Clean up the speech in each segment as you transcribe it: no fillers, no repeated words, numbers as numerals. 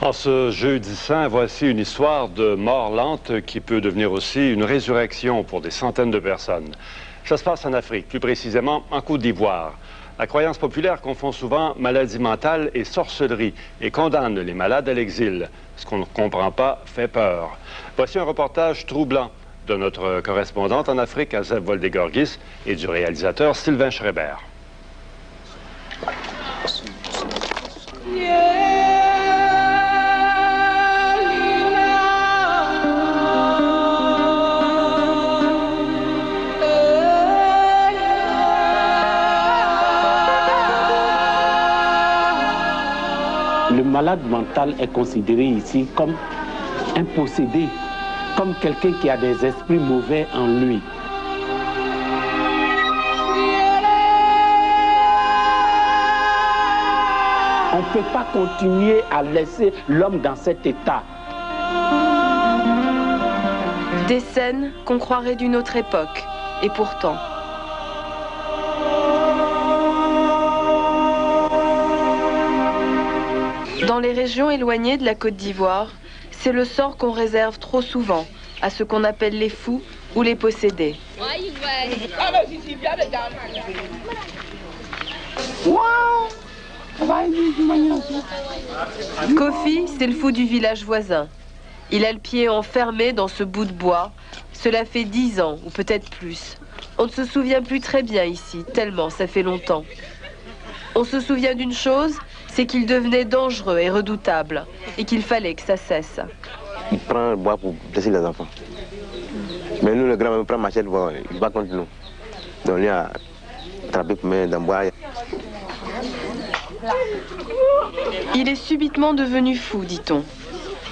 En ce jeudi saint, voici une histoire de mort lente qui peut devenir aussi une résurrection pour des centaines de personnes. Ça se passe en Afrique, plus précisément en Côte d'Ivoire. La croyance populaire confond souvent maladie mentale et sorcellerie et condamne les malades à l'exil. Ce qu'on ne comprend pas fait peur. Voici un reportage troublant de notre correspondante en Afrique, Azeb Voldegorgis, et du réalisateur Sylvain Schreiber. Le malade mental est considéré ici comme un possédé, comme quelqu'un qui a des esprits mauvais en lui. On ne peut pas continuer à laisser l'homme dans cet état. Des scènes qu'on croirait d'une autre époque, et pourtant... Dans les régions éloignées de la Côte d'Ivoire, c'est le sort qu'on réserve trop souvent à ce qu'on appelle les fous ou les possédés. Kofi, c'est le fou du village voisin. Il a le pied enfermé dans ce bout de bois. Cela fait 10 ans, ou peut-être plus. On ne se souvient plus très bien ici, tellement ça fait longtemps. On se souvient d'une chose, c'est qu'il devenait dangereux et redoutable, et qu'il fallait que ça cesse. Il prend le bois pour blesser les enfants. Mais nous, le grand, on prend machette, il va contre nous. Donc il a attrapé pour mettre dans le bois. Il est subitement devenu fou, dit-on.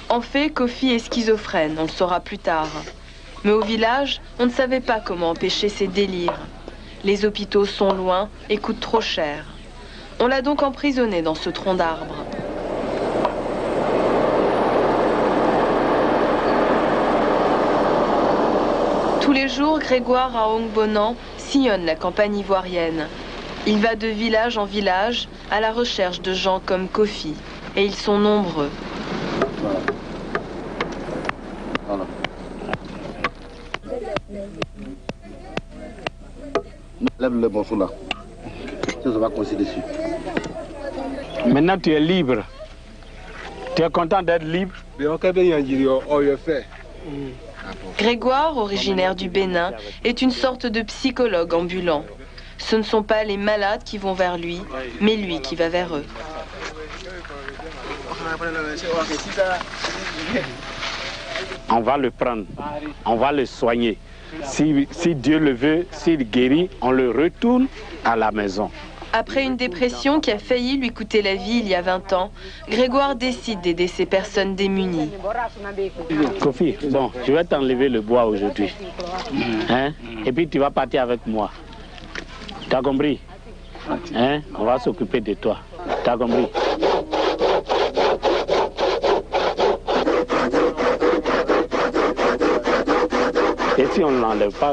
En fait, Kofi est schizophrène, on le saura plus tard. Mais au village, on ne savait pas comment empêcher ses délires. Les hôpitaux sont loin et coûtent trop cher. On l'a donc emprisonné dans ce tronc d'arbre. Tous les jours, Grégoire à Ongbonan sillonne la campagne ivoirienne. Il va de village en village à la recherche de gens comme Kofi. Et ils sont nombreux. Voilà. Lève le morceau là. Ça va coincer dessus. Maintenant, tu es libre. Tu es content d'être libre? Grégoire, originaire du Bénin, est une sorte de psychologue ambulant. Ce ne sont pas les malades qui vont vers lui, mais lui qui va vers eux. On va le prendre, on va le soigner. Si Dieu le veut, s'il guérit, on le retourne à la maison. Après une dépression qui a failli lui coûter la vie il y a 20 ans, Grégoire décide d'aider ces personnes démunies. Kofi, bon, je vais t'enlever le bois aujourd'hui. Hein? Et puis tu vas partir avec moi. T'as compris? Hein? On va s'occuper de toi. T'as compris? Et si on ne l'enlève pas,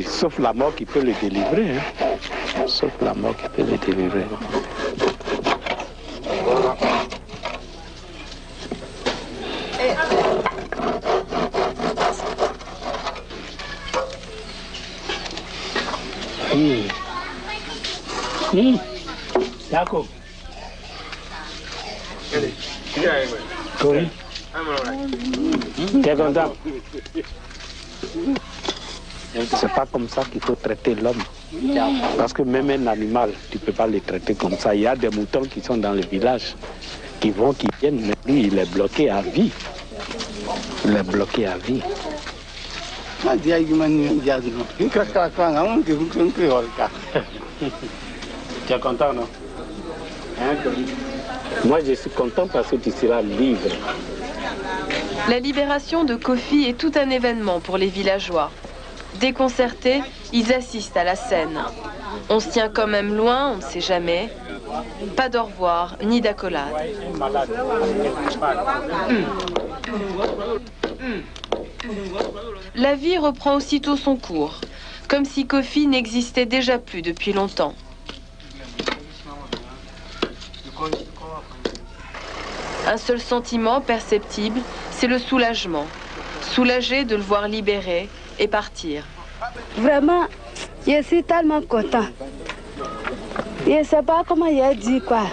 sauf la mort qui peut le délivrer. Hein? Sauf la mort qui peut le délivrer. D'accord. Oui. Tu es content? C'est pas comme ça qu'il faut traiter l'homme. Parce que même un animal, tu ne peux pas le traiter comme ça. Il y a des moutons qui sont dans le village, qui viennent, mais lui, il est bloqué à vie. Il est bloqué à vie. Tu es content, non? Hein? Moi, je suis content parce que tu seras libre. La libération de Kofi est tout un événement pour les villageois. Déconcertés, ils assistent à la scène. On se tient quand même loin, on ne sait jamais. Pas d'au revoir, ni d'accolade. La vie reprend aussitôt son cours, comme si Kofi n'existait déjà plus depuis longtemps. Un seul sentiment perceptible, c'est le soulagement. Soulagé de le voir libéré et partir. Vraiment, je suis tellement content. Je ne sais pas comment il a dit quoi.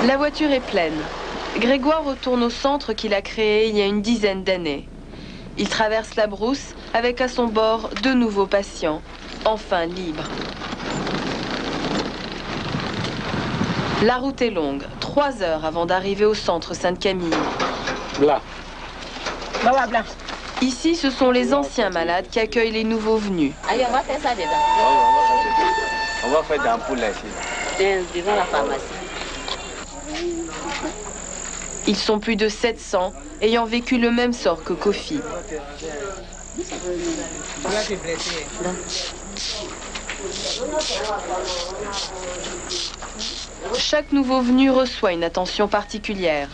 La voiture est pleine. Grégoire retourne au centre qu'il a créé il y a une dizaine d'années. Il traverse la brousse avec à son bord 2 nouveaux patients, enfin libres. La route est longue, 3 heures avant d'arriver au centre Sainte-Camille. Là. Ici, ce sont les anciens malades qui accueillent les nouveaux venus. Allez, on va faire ça dedans. On va faire des ampoules là ici. Devant la pharmacie. Ils sont plus de 700, ayant vécu le même sort que Kofi. Chaque nouveau venu reçoit une attention particulière.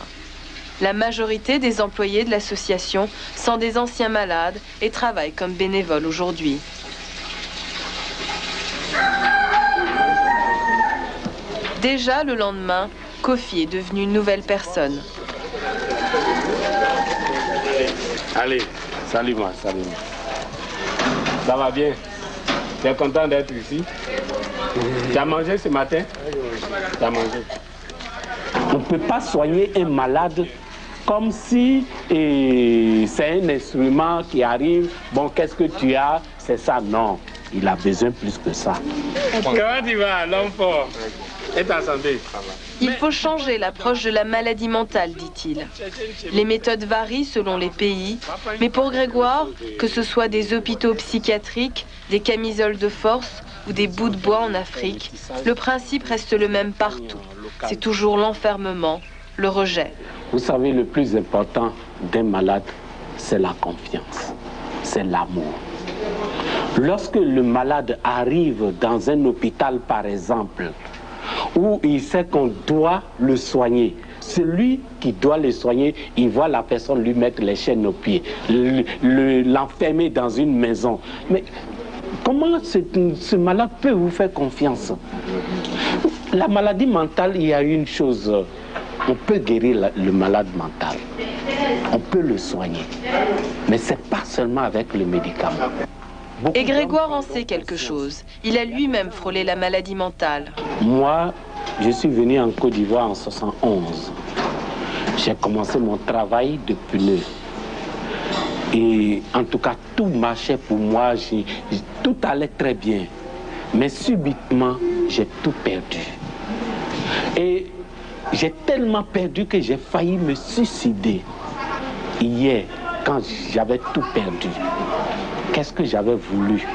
La majorité des employés de l'association sont des anciens malades et travaillent comme bénévoles aujourd'hui. Déjà le lendemain, Kofi est devenu une nouvelle personne. Allez, salut-moi, salut-moi. Ça va bien? Tu es content d'être ici? Tu as mangé ce matin? Tu as mangé. On ne peut pas soigner un malade comme si c'est un instrument qui arrive. Bon, qu'est-ce que tu as? C'est ça, non. Il a besoin plus que ça. Comment tu vas, l'homme fort? Et ta santé? Il faut changer l'approche de la maladie mentale, dit-il. Les méthodes varient selon les pays, mais pour Grégoire, que ce soit des hôpitaux psychiatriques, des camisoles de force ou des bouts de bois en Afrique, le principe reste le même partout. C'est toujours l'enfermement, le rejet. Vous savez, le plus important d'un malade, c'est la confiance, c'est l'amour. Lorsque le malade arrive dans un hôpital, par exemple, où il sait qu'on doit le soigner, celui qui doit le soigner, il voit la personne lui mettre les chaînes aux pieds, l'enfermer dans une maison. Mais comment ce malade peut vous faire confiance? La maladie mentale, il y a une chose, on peut guérir le malade mental, on peut le soigner, mais ce n'est pas seulement avec le médicament. Et Grégoire en sait quelque chose. Il a lui-même frôlé la maladie mentale. Moi, je suis venu en Côte d'Ivoire en 71. J'ai commencé mon travail de pneu. Et en tout cas, tout marchait pour moi. Tout allait très bien. Mais subitement, j'ai tout perdu. Et j'ai tellement perdu que j'ai failli me suicider. Hier, quand j'avais tout perdu, qu'est-ce que j'avais voulu?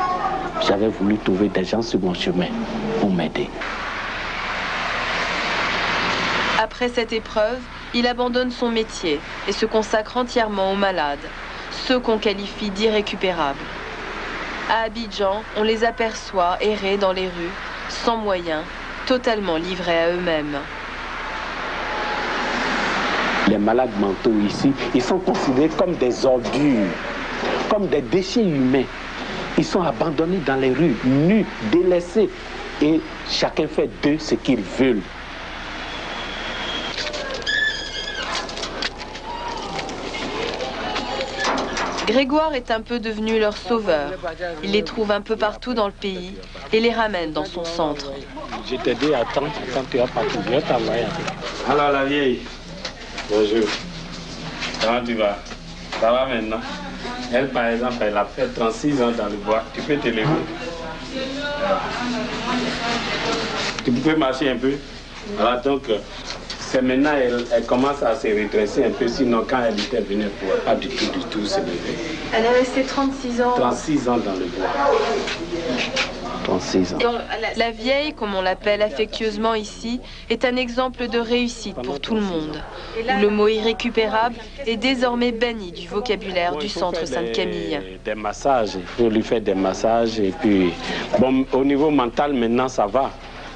J'avais voulu trouver des gens sur mon chemin pour m'aider. Après cette épreuve, il abandonne son métier et se consacre entièrement aux malades, ceux qu'on qualifie d'irrécupérables. À Abidjan, on les aperçoit errer dans les rues, sans moyens, totalement livrés à eux-mêmes. Les malades mentaux ici, ils sont considérés comme des ordures, comme des déchets humains. Ils sont abandonnés dans les rues, nus, délaissés. Et chacun fait d'eux ce qu'il veut. Grégoire est un peu devenu leur sauveur. Il les trouve un peu partout dans le pays et les ramène dans son centre. Je t'ai dit, attends, quand tu as parti, je vais t'envoyer un peu. Alors la vieille, bonjour. Comment tu vas? Ça va maintenant? Elle, par exemple, elle a fait 36 ans dans le bois. Tu peux te lever. Tu peux marcher un peu. Alors donc, c'est maintenant elle commence à se redresser un peu. Sinon, quand elle était venue, elle ne pouvait pas du tout se lever. Elle est restée 36 ans. 36 ans dans le bois. 36 ans. La vieille, comme on l'appelle affectueusement ici, est un exemple de réussite pour tout le monde. Le mot irrécupérable est désormais banni du vocabulaire du centre Sainte-Camille. Des massages, il faut lui faire des massages. Et puis, bon, au niveau mental, maintenant, ça va.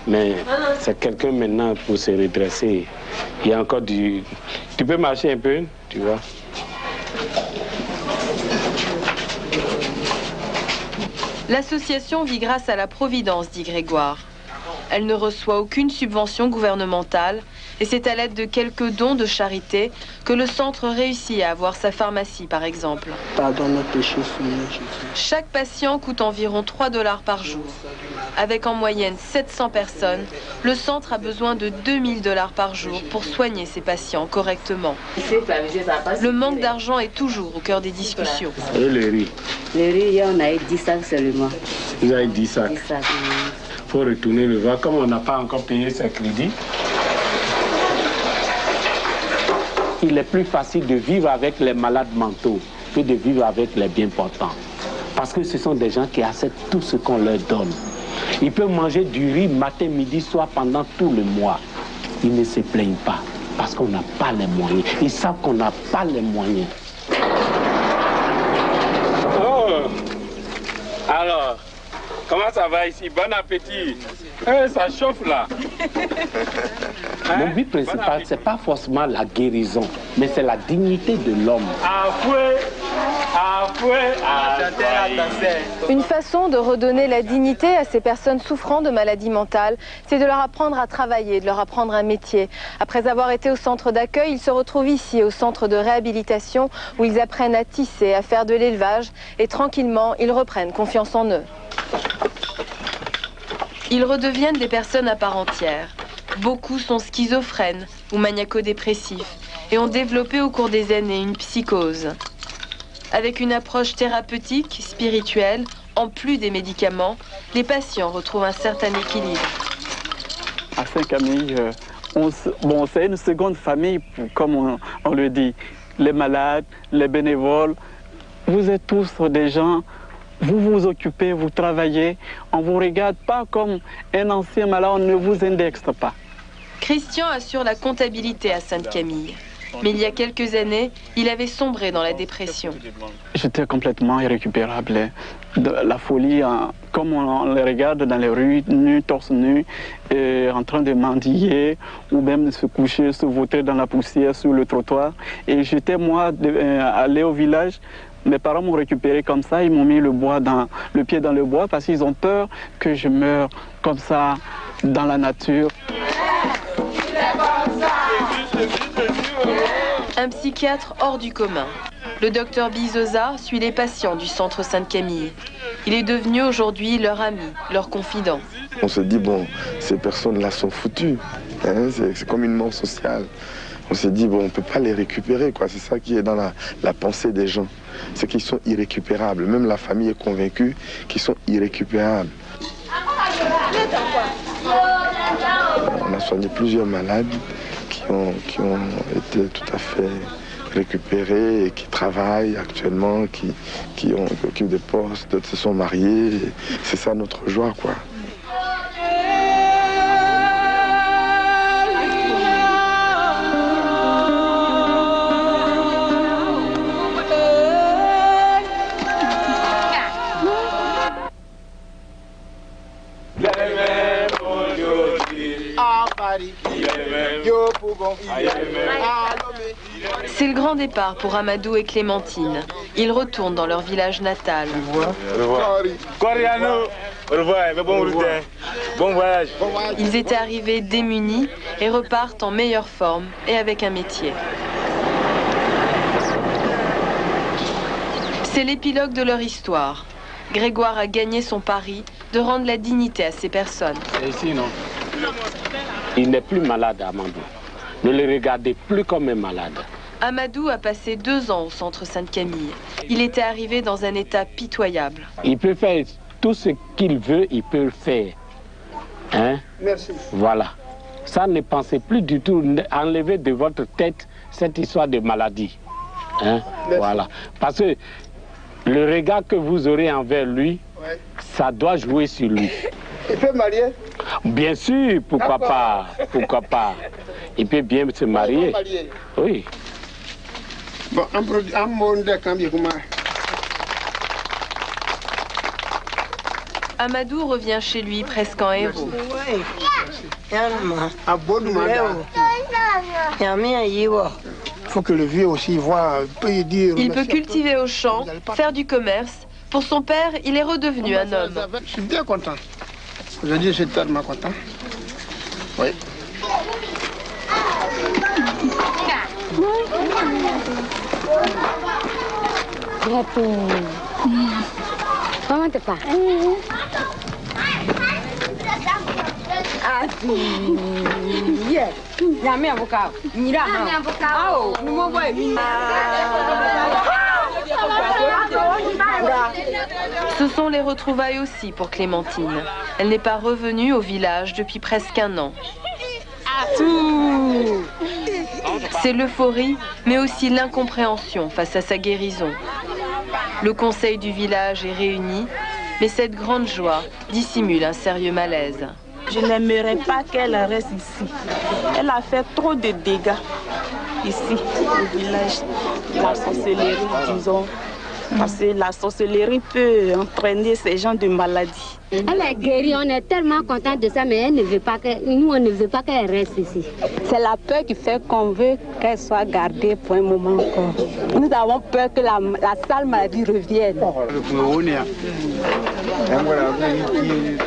Mais c'est quelqu'un maintenant pour se redresser. Il y a encore du... Tu peux marcher un peu, tu vois. L'association vit grâce à la providence, dit Grégoire. Elle ne reçoit aucune subvention gouvernementale et c'est à l'aide de quelques dons de charité que le centre réussit à avoir sa pharmacie, par exemple. Pardonne nos péchés, Seigneur Jésus. Chaque patient coûte environ 3 $ par jour. Avec en moyenne 700 personnes, le centre a besoin de 2000 $ par jour pour soigner ses patients correctement. Le manque d'argent est toujours au cœur des discussions. Et le riz? Le riz, on a eu 10 sacs seulement. Vous avez 10 sacs? 10 sacs. Il faut retourner le voir, comme on n'a pas encore payé ses crédits. Il est plus facile de vivre avec les malades mentaux que de vivre avec les bien portants. Parce que ce sont des gens qui acceptent tout ce qu'on leur donne. Ils peuvent manger du riz matin, midi, soir pendant tout le mois. Ils ne se plaignent pas parce qu'on n'a pas les moyens. Ils savent qu'on n'a pas les moyens. Oh! Alors, comment ça va ici? Bon appétit! Ça chauffe là! Mon but principal, c'est pas forcément la guérison, mais c'est la dignité de l'homme. Une façon de redonner la dignité à ces personnes souffrant de maladies mentales, c'est de leur apprendre à travailler, de leur apprendre un métier. Après avoir été au centre d'accueil, ils se retrouvent ici, au centre de réhabilitation, où ils apprennent à tisser, à faire de l'élevage, et tranquillement, ils reprennent confiance en eux. Ils redeviennent des personnes à part entière. Beaucoup sont schizophrènes ou maniaco-dépressifs et ont développé au cours des années une psychose. Avec une approche thérapeutique, spirituelle, en plus des médicaments, les patients retrouvent un certain équilibre. À Saint-Camille, c'est une seconde famille, comme on le dit. Les malades, les bénévoles, vous êtes tous des gens, vous vous occupez, vous travaillez, on ne vous regarde pas comme un ancien malade, on ne vous indexe pas. Christian assure la comptabilité à Sainte-Camille. Mais il y a quelques années, il avait sombré dans la dépression. J'étais complètement irrécupérable. La folie, comme on les regarde dans les rues, nus, torse nu, en train de mendier, ou même de se coucher, se vautrer dans la poussière sur le trottoir. Et j'étais, moi, allé au village. Mes parents m'ont récupéré comme ça, ils m'ont mis le pied dans le bois parce qu'ils ont peur que je meure comme ça dans la nature. Un psychiatre hors du commun. Le docteur Bizosa suit les patients du centre Sainte-Camille. Il est devenu aujourd'hui leur ami, leur confident. On se dit, bon, ces personnes-là sont foutues. Hein, c'est comme une mort sociale. On se dit, bon, on ne peut pas les récupérer, quoi. C'est ça qui est dans la pensée des gens. C'est qu'ils sont irrécupérables. Même la famille est convaincue qu'ils sont irrécupérables. On a soigné plusieurs malades qui ont été tout à fait récupérés et qui travaillent actuellement, qui occupent des postes, d'autres se sont mariés. C'est ça notre joie, quoi. C'est le grand départ pour Amadou et Clémentine. Ils retournent dans leur village natal. Bon voyage. Ils étaient arrivés démunis et repartent en meilleure forme et avec un métier. C'est l'épilogue de leur histoire. Grégoire a gagné son pari de rendre la dignité à ces personnes. C'est ici, non? Il n'est plus malade, Amadou. Ne le regardez plus comme un malade. Amadou a passé 2 ans au centre Sainte-Camille. Il était arrivé dans un état pitoyable. Il peut faire tout ce qu'il veut, il peut le faire. Hein? Merci. Voilà. Ça, ne pensez plus du tout. Enlevez de votre tête cette histoire de maladie. Hein? Voilà. Parce que le regard que vous aurez envers lui, ça doit jouer sur lui. Il peut marier? Bien sûr, pourquoi pas? Pourquoi pas? Il peut bien se marier. Oui. Bon, un monde de Amadou revient chez lui presque en héros. Il faut que le vieux aussi voit, peut dire... Il peut cultiver au champ, faire du commerce. Pour son père, il est redevenu un homme. Je suis bien content. Aujourd'hui, je suis tellement content. Oui. Comment te passe? Ce sont les retrouvailles aussi pour Clémentine. Elle n'est pas revenue au village depuis presque un an. C'est l'euphorie, mais aussi l'incompréhension face à sa guérison. Le conseil du village est réuni, mais cette grande joie dissimule un sérieux malaise. Je n'aimerais pas qu'elle reste ici. Elle a fait trop de dégâts ici, au village. La sorcellerie, disons. Parce que la sorcellerie peut entraîner ces gens de maladies. Elle est guérie, on est tellement content de ça, mais elle ne veut pas nous, on ne veut pas qu'elle reste ici. C'est la peur qui fait qu'on veut qu'elle soit gardée pour un moment encore. Nous avons peur que la sale maladie revienne.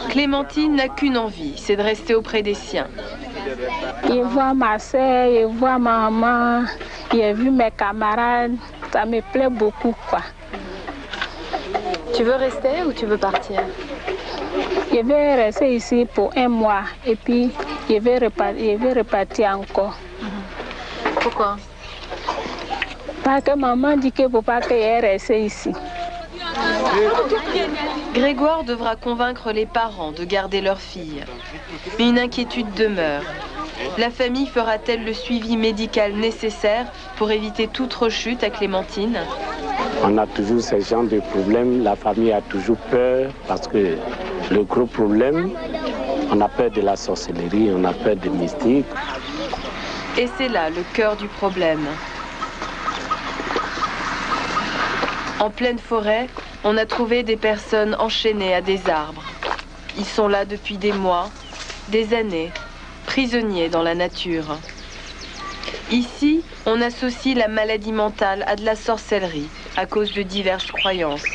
Clémentine n'a qu'une envie, c'est de rester auprès des siens. Je vois ma soeur, je vois ma maman, j'ai vu mes camarades, ça me plaît beaucoup, quoi. Tu veux rester ou tu veux partir? Je vais rester ici pour un mois et puis je vais repartir encore. Pourquoi? Parce que maman dit qu'il ne faut pas qu'elle reste ici. Grégoire devra convaincre les parents de garder leur fille. Mais une inquiétude demeure. La famille fera-t-elle le suivi médical nécessaire pour éviter toute rechute à Clémentine? On a toujours ce genre de problème. La famille a toujours peur parce que le gros problème, on a peur de la sorcellerie, on a peur des mystiques. Et c'est là le cœur du problème. En pleine forêt, on a trouvé des personnes enchaînées à des arbres. Ils sont là depuis des mois, des années, prisonniers dans la nature. Ici, on associe la maladie mentale à de la sorcellerie, à cause de diverses croyances.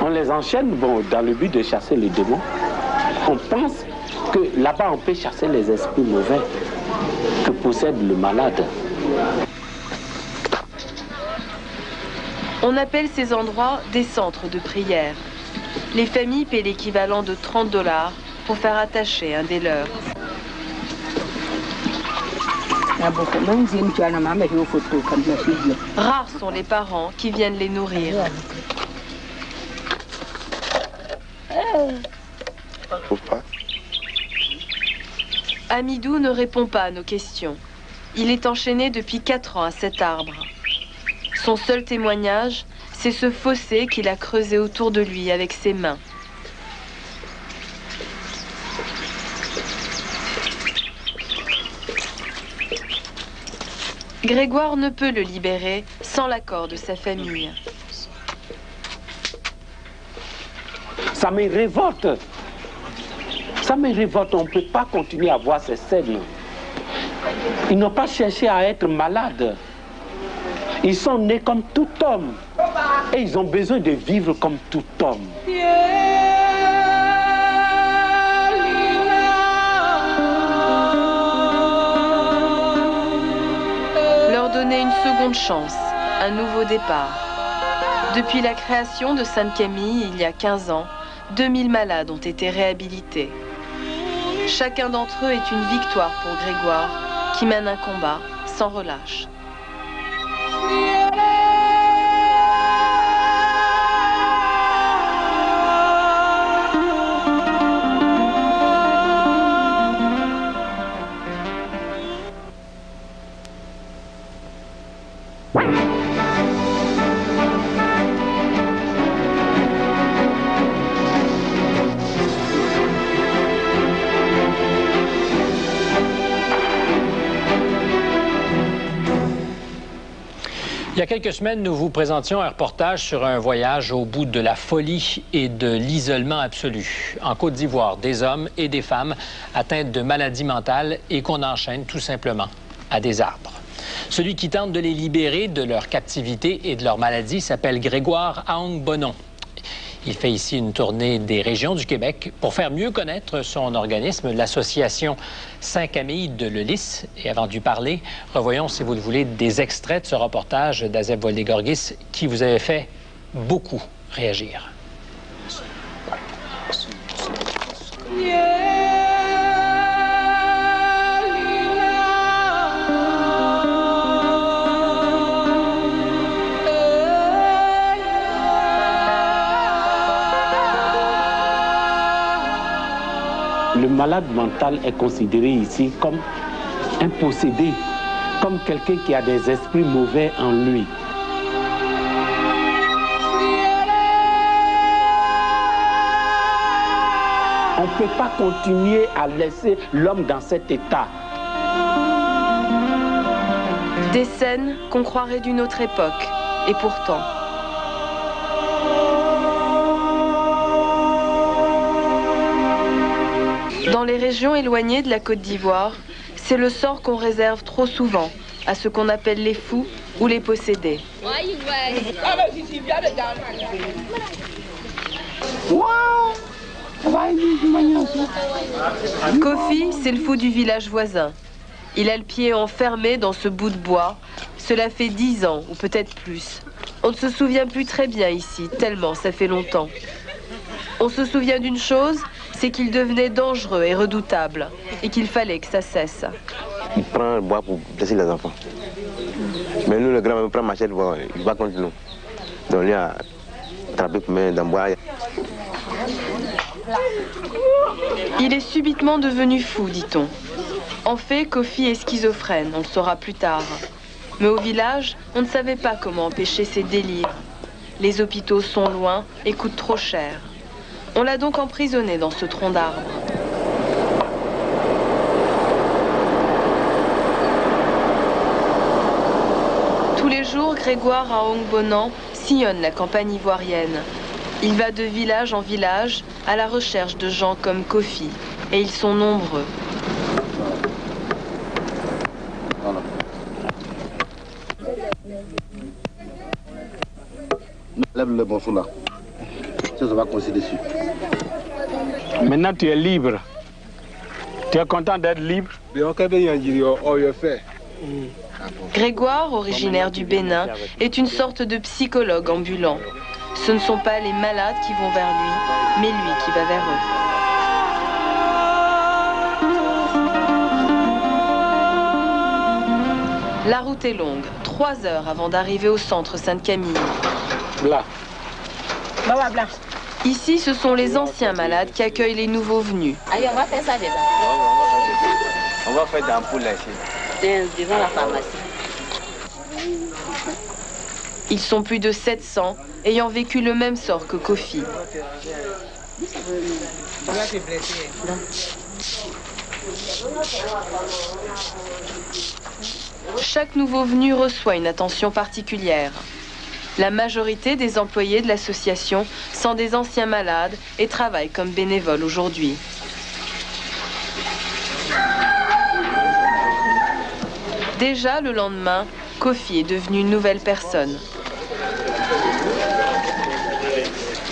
On les enchaîne dans le but de chasser les démons. On pense que là-bas, on peut chasser les esprits mauvais que possède le malade. On appelle ces endroits des centres de prière. Les familles paient l'équivalent de 30 $ pour faire attacher un des leurs. Rares sont les parents qui viennent les nourrir. Amidou ne répond pas à nos questions. Il est enchaîné depuis 4 ans à cet arbre. Son seul témoignage, c'est ce fossé qu'il a creusé autour de lui avec ses mains. Grégoire ne peut le libérer sans l'accord de sa famille. Ça me révolte. Ça me révolte. On ne peut pas continuer à voir ces scènes. Ils n'ont pas cherché à être malades. Ils sont nés comme tout homme. Et ils ont besoin de vivre comme tout homme. Leur donner une seconde chance, un nouveau départ. Depuis la création de Sainte-Camille, il y a 15 ans, 2000 malades ont été réhabilités. Chacun d'entre eux est une victoire pour Grégoire, qui mène un combat sans relâche. Il y a quelques semaines, nous vous présentions un reportage sur un voyage au bout de la folie et de l'isolement absolu. En Côte d'Ivoire, des hommes et des femmes atteints de maladies mentales et qu'on enchaîne tout simplement à des arbres. Celui qui tente de les libérer de leur captivité et de leur maladie s'appelle Grégoire Aong Bonon. Il fait ici une tournée des régions du Québec pour faire mieux connaître son organisme, l'association Saint-Camille de Lelys. Et avant d'y parler, revoyons, si vous le voulez, des extraits de ce reportage d'Azeb Voldegorgis qui vous avait fait beaucoup réagir. Le malade mental est considéré ici comme un possédé, comme quelqu'un qui a des esprits mauvais en lui. On ne peut pas continuer à laisser l'homme dans cet état. Des scènes qu'on croirait d'une autre époque, et pourtant... Dans les régions éloignées de la Côte d'Ivoire, c'est le sort qu'on réserve trop souvent à ce qu'on appelle les fous ou les possédés. Kofi, c'est le fou du village voisin. Il a le pied enfermé dans ce bout de bois. Cela fait 10 ans, ou peut-être plus. On ne se souvient plus très bien ici, tellement ça fait longtemps. On se souvient d'une chose, c'est qu'il devenait dangereux et redoutable, et qu'il fallait que ça cesse. Il prend le bois pour blesser les enfants. Mais nous, le grand, on prend machette, il va contre nous. Donc, il a attrapé pour mettre dans le bois. Il est subitement devenu fou, dit-on. En fait, Kofi est schizophrène, on le saura plus tard. Mais au village, on ne savait pas comment empêcher ses délires. Les hôpitaux sont loin et coûtent trop cher. On l'a donc emprisonné dans ce tronc d'arbre. Tous les jours, Grégoire à Ongbonan sillonne la campagne ivoirienne. Il va de village en village à la recherche de gens comme Kofi. Et ils sont nombreux. Lève le morceau là. Ça va coincer dessus. Maintenant, tu es libre. Tu es content d'être libre? Grégoire, originaire du Bénin, est une sorte de psychologue ambulant. Ce ne sont pas les malades qui vont vers lui, mais lui qui va vers eux. La route est longue, 3 heures avant d'arriver au centre Sainte-Camille. Là. Ici, ce sont les anciens malades qui accueillent les nouveaux venus. Allez, on va faire ça déjà. On va faire d'un poulet ici. Devant la pharmacie. Ils sont plus de 700, ayant vécu le même sort que Kofi. Chaque nouveau venu reçoit une attention particulière. La majorité des employés de l'association sont des anciens malades et travaillent comme bénévoles aujourd'hui. Déjà le lendemain, Kofi est devenu une nouvelle personne.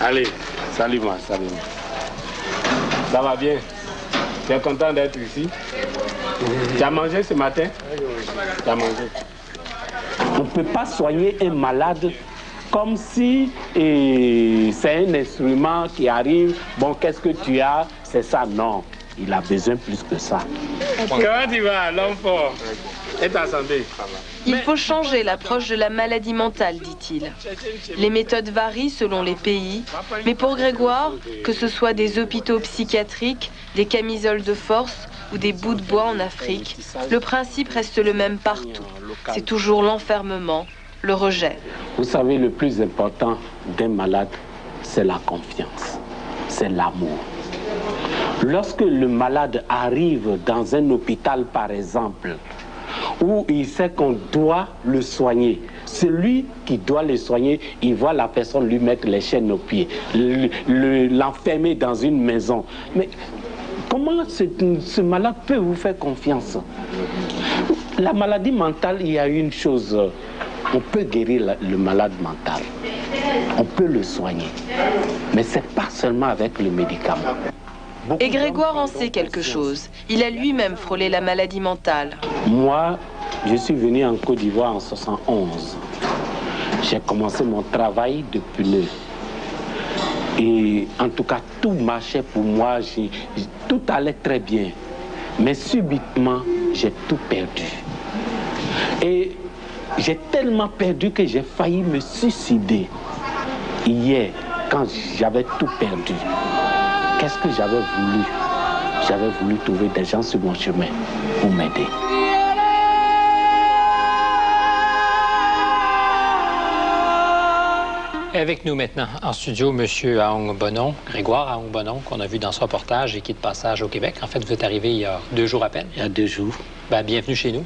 Allez, salut-moi, salut-moi. Ça va bien? Tu es content d'être ici? Tu as mangé ce matin? Tu as mangé. On ne peut pas soigner un malade comme si c'est un instrument qui arrive. Bon, qu'est-ce que tu as? C'est ça, non. Il a besoin plus que ça. Comment tu vas, l'homme fort? Et ta santé? Il faut changer l'approche de la maladie mentale, dit-il. Les méthodes varient selon les pays, mais pour Grégoire, que ce soit des hôpitaux psychiatriques, des camisoles de force ou des bouts de bois en Afrique, le principe reste le même partout. C'est toujours l'enfermement, le rejet. Vous savez, le plus important d'un malade, c'est la confiance, c'est l'amour. Lorsque le malade arrive dans un hôpital, par exemple, où il sait qu'on doit le soigner, celui qui doit le soigner, il voit la personne lui mettre les chaînes aux pieds, l'enfermer dans une maison. Mais comment ce malade peut vous faire confiance? La maladie mentale, il y a une chose, on peut guérir le malade mental, on peut le soigner. Mais ce n'est pas seulement avec le médicament. Et Grégoire en sait quelque chose. Il a lui-même frôlé la maladie mentale. Moi, je suis venu en Côte d'Ivoire en 1971. J'ai commencé mon travail de pneu. Et en tout cas, tout marchait pour moi. Tout allait très bien. Mais subitement, j'ai tout perdu. Et j'ai tellement perdu que j'ai failli me suicider. Hier, quand j'avais tout perdu, qu'est-ce que j'avais voulu? J'avais voulu trouver des gens sur mon chemin pour m'aider. Avec nous maintenant en studio, M. Aung Bonon, Grégoire Aung Bonon, qu'on a vu dans ce reportage et qui est de passage au Québec. En fait, vous êtes arrivé il y a 2 jours à peine. Il y a 2 jours. Ben, bienvenue chez nous.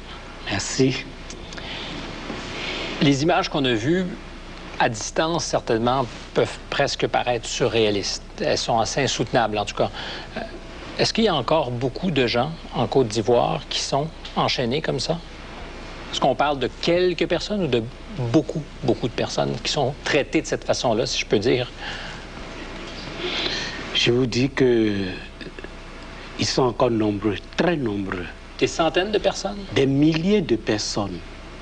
Merci. Les images qu'on a vues à distance, certainement, peuvent presque paraître surréalistes. Elles sont assez insoutenables, en tout cas. Est-ce qu'il y a encore beaucoup de gens en Côte d'Ivoire qui sont enchaînés comme ça? Est-ce qu'on parle de quelques personnes ou de beaucoup de personnes qui sont traitées de cette façon-là, si je peux dire? Je vous dis que ils sont encore nombreux, très nombreux. Des centaines de personnes? Des milliers de personnes.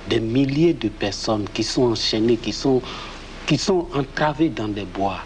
Des milliers de personnes qui sont enchaînées, qui sont entravées dans des bois.